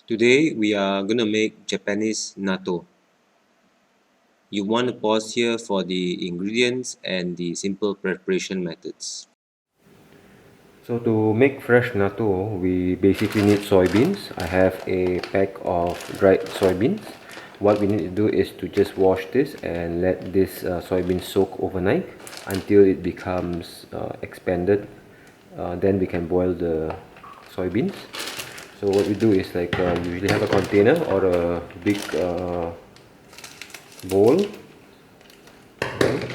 Today we are gonna make Japanese natto. You want to pause here for the ingredients and the simple preparation methods. So to make fresh natto, we basically need soybeans. I have a pack of dried soybeans. What we need to do is to just wash this and let this soybean soak overnight until it becomes expanded. Then we can boil the soybeans. So what we do is like we usually have a container or a big bowl. Okay.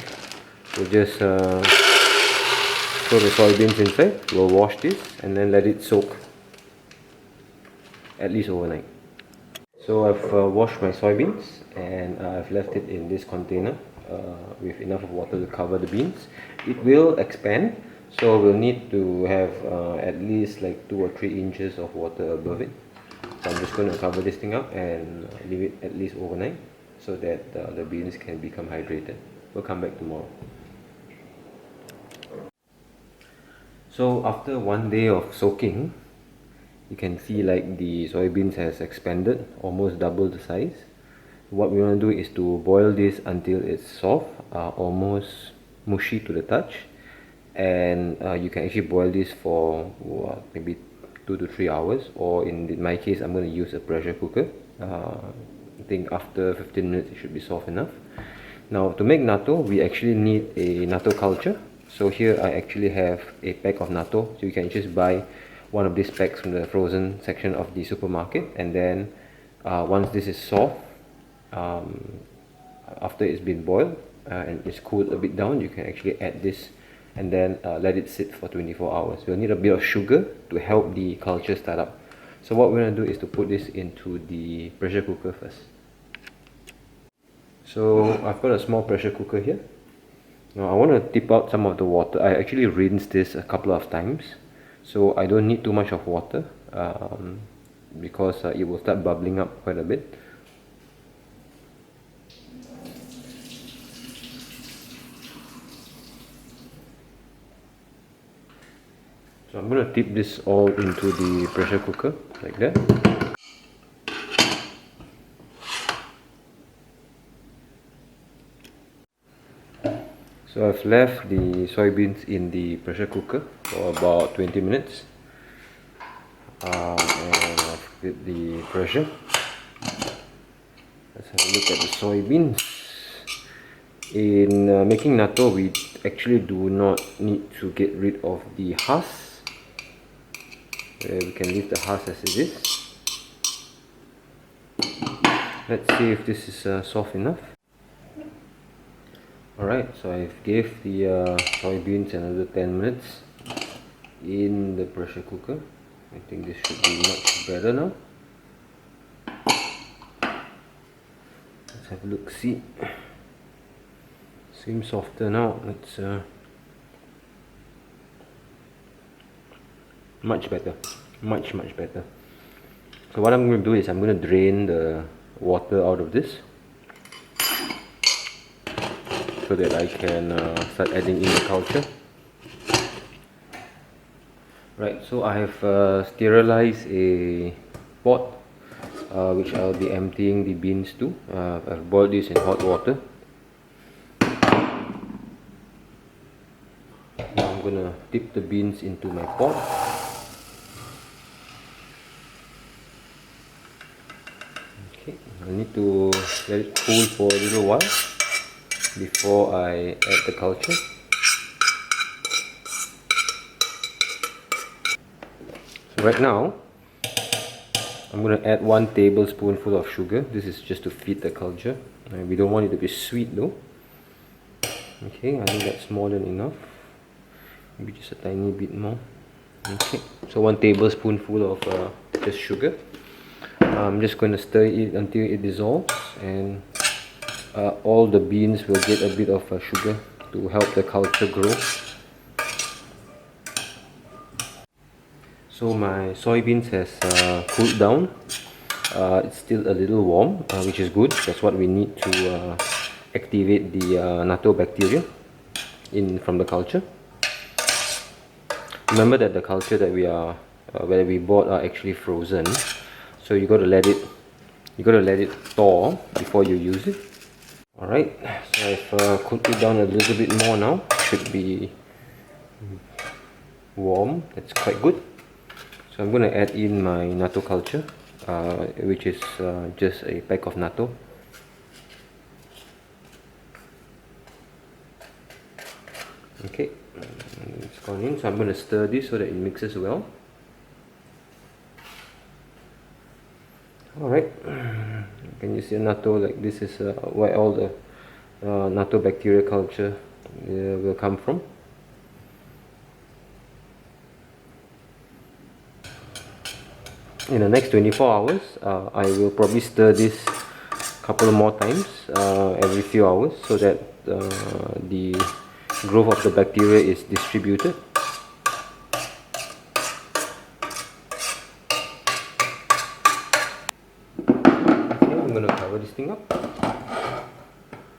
So just throw the soybeans inside. We'll wash this and then let it soak at least overnight. So I've washed my soybeans and I've left it in this container with enough of water to cover the beans. It will expand, so we'll need to have at least like 2 or 3 inches of water above it. So I'm just going to cover this thing up and leave it at least overnight so that the beans can become hydrated. We'll come back tomorrow. So after 1 day of soaking, you can see like the soybeans has expanded, almost double the size. What we want to do is to boil this until it's soft, almost mushy to the touch, and you can actually boil this for maybe 2 to 3 hours, or in my case I'm going to use a pressure cooker. I think after 15 minutes it should be soft enough. Now to make natto, we actually need a natto culture. So here I actually have a pack of natto, so you can just buy one of these packs from the frozen section of the supermarket, and then once this is soft, after it's been boiled and it's cooled a bit down, you can actually add this and then let it sit for 24 hours. We'll need a bit of sugar to help the culture start up. So what we're going to do is to put this into the pressure cooker first. So I've got a small pressure cooker here. Now I want to tip out some of the water. I actually rinsed this a couple of times, so I don't need too much of water because it will start bubbling up quite a bit. So I'm going to tip this all into the pressure cooker like that. So I've left the soybeans in the pressure cooker for about 20 minutes and I've hit the pressure. Let's have a look at the soybeans. In making natto, we actually do not need to get rid of the husk. We can leave the husk as it is. Let's see if this is soft enough. Alright, so I've gave the soybeans another 10 minutes in the pressure cooker. I think this should be much better now. Let's have a look, see. Seems softer now. It's much better, much better. So what I'm going to do is I'm going to drain the water out of this so that I can start adding in the culture. Right, so I have sterilized a pot which I'll be emptying the beans to. I've boiled this in hot water. Now I'm gonna dip the beans into my pot. Okay, I need to let it cool for a little while before I add the culture. So right now I'm going to add 1 tablespoonful of sugar. This is just to feed the culture. We don't want it to be sweet though. Okay, I think that's more than enough. Maybe just a tiny bit more. Okay, so 1 tablespoonful of just sugar. I'm just going to stir it until it dissolves, and all the beans will get a bit of sugar to help the culture grow. So my soybeans has cooled down. It's still a little warm, which is good. That's what we need to activate the natto bacteria from the culture. Remember that the culture that we bought are actually frozen, So you got to let it thaw before you use it. Alright, so I've cooked it down a little bit more now. Should be warm. That's quite good. So I'm going to add in my natto culture, which is just a pack of natto. Okay, it's gone in. So I'm going to stir this so that it mixes well. Alright, can you see a natto? Like this is where all the natto bacteria culture will come from. In the next 24 hours, I will probably stir this a couple more times every few hours so that the growth of the bacteria is distributed. Okay, I'm going to cover this thing up.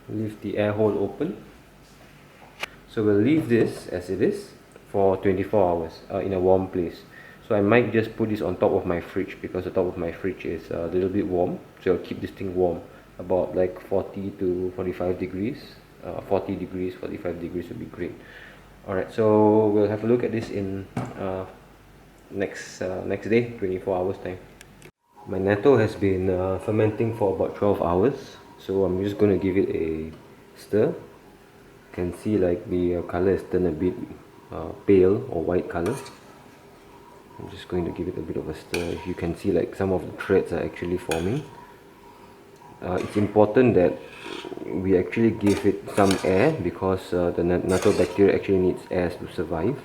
Leave the air hole open. So we'll leave this as it is for 24 hours in a warm place. So I might just put this on top of my fridge because the top of my fridge is a little bit warm. So I'll keep this thing warm, about like 40 to 45 degrees. 40 degrees, 45 degrees would be great. Alright, so we'll have a look at this in next day, 24 hours time. My natto has been fermenting for about 12 hours. So I'm just going to give it a stir. You can see like the color has turned a bit pale or white color. I'm just going to give it a bit of a stir. You can see like some of the threads are actually forming. It's important that we actually give it some air because the natto bacteria actually needs air to survive.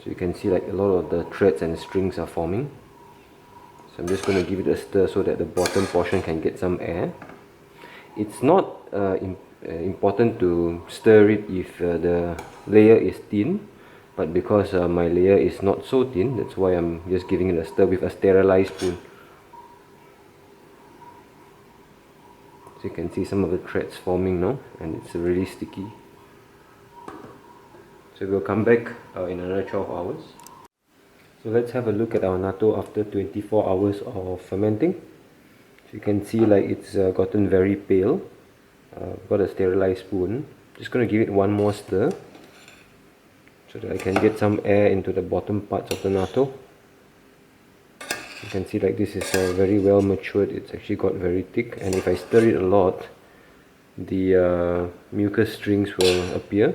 So you can see like a lot of the threads and strings are forming. So I'm just going to give it a stir so that the bottom portion can get some air. It's not important to stir it if the layer is thin, but because my layer is not so thin, that's why I'm just giving it a stir with a sterilized spoon. So you can see some of the threads forming now, and it's really sticky. So we'll come back in another 12 hours. So let's have a look at our natto after 24 hours of fermenting. So you can see like it's gotten very pale. Got a sterilized spoon. Just going to give it one more stir so that I can get some air into the bottom parts of the natto. You can see like this is very well matured. It's actually got very thick, and if I stir it a lot, the mucus strings will appear.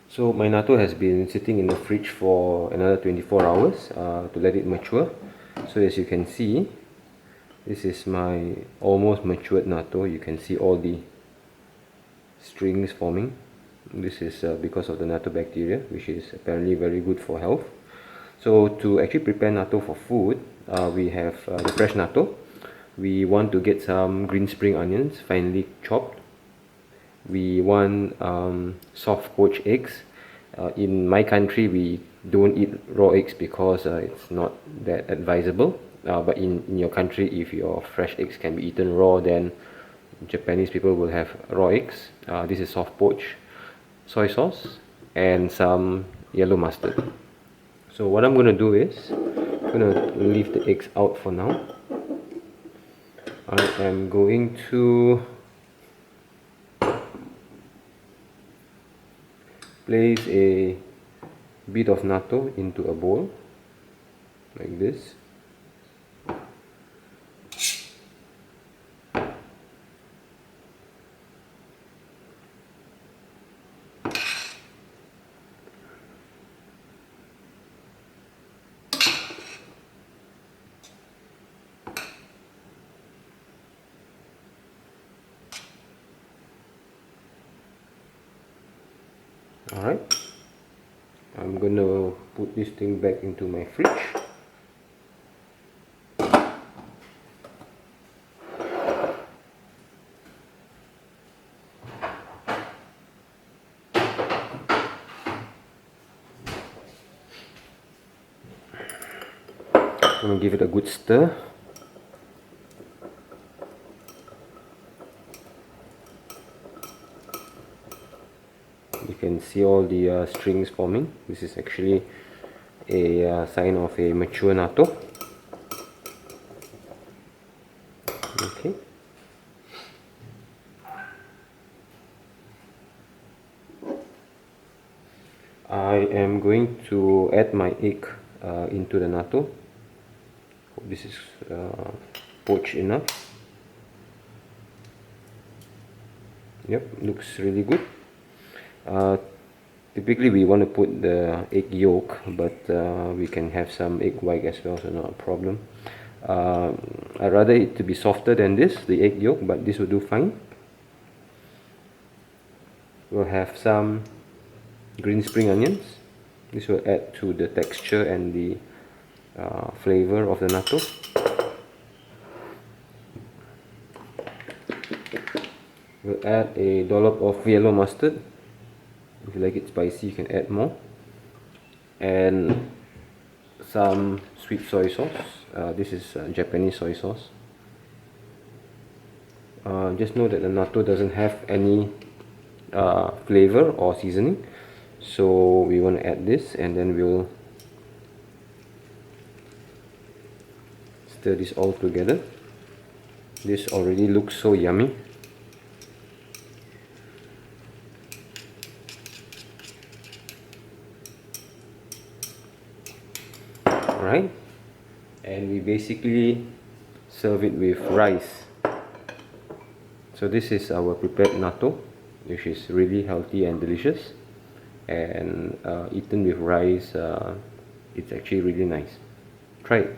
So my natto has been sitting in the fridge for another 24 hours to let it mature. So as you can see, this is my almost matured natto. You can see all the strings forming. This is because of the natto bacteria, which is apparently very good for health. So to actually prepare natto for food, we have the fresh natto. We want to get some green spring onions finely chopped. We want soft poached eggs. In my country, we don't eat raw eggs because it's not that advisable. But in your country, if your fresh eggs can be eaten raw, then Japanese people will have raw eggs. This is soft poached soy sauce and some yellow mustard. So what I'm going to do is I'm going to leave the eggs out for now. I am going to place a bit of natto into a bowl like this. Alright, I'm gonna put this thing back into my fridge. I'm gonna give it a good stir. You can see all the strings forming. This is actually a sign of a mature natto. Okay. I am going to add my egg into the natto. Hope this is poached enough. Yep, looks really good. Typically we want to put the egg yolk, but we can have some egg white as well, so not a problem. I'd rather it to be softer than this, the egg yolk, but this will do fine. We'll have some green spring onions. This will add to the texture and the flavor of the natto. We'll add a dollop of yellow mustard. If you like it spicy, you can add more. And some sweet soy sauce. This is Japanese soy sauce. Just know that the natto doesn't have any flavor or seasoning, so we want to add this, and then we'll stir this all together. This already looks so yummy. Alright, and we basically serve it with rice. So this is our prepared natto, which is really healthy and delicious, and eaten with rice, it's actually really nice. Try it.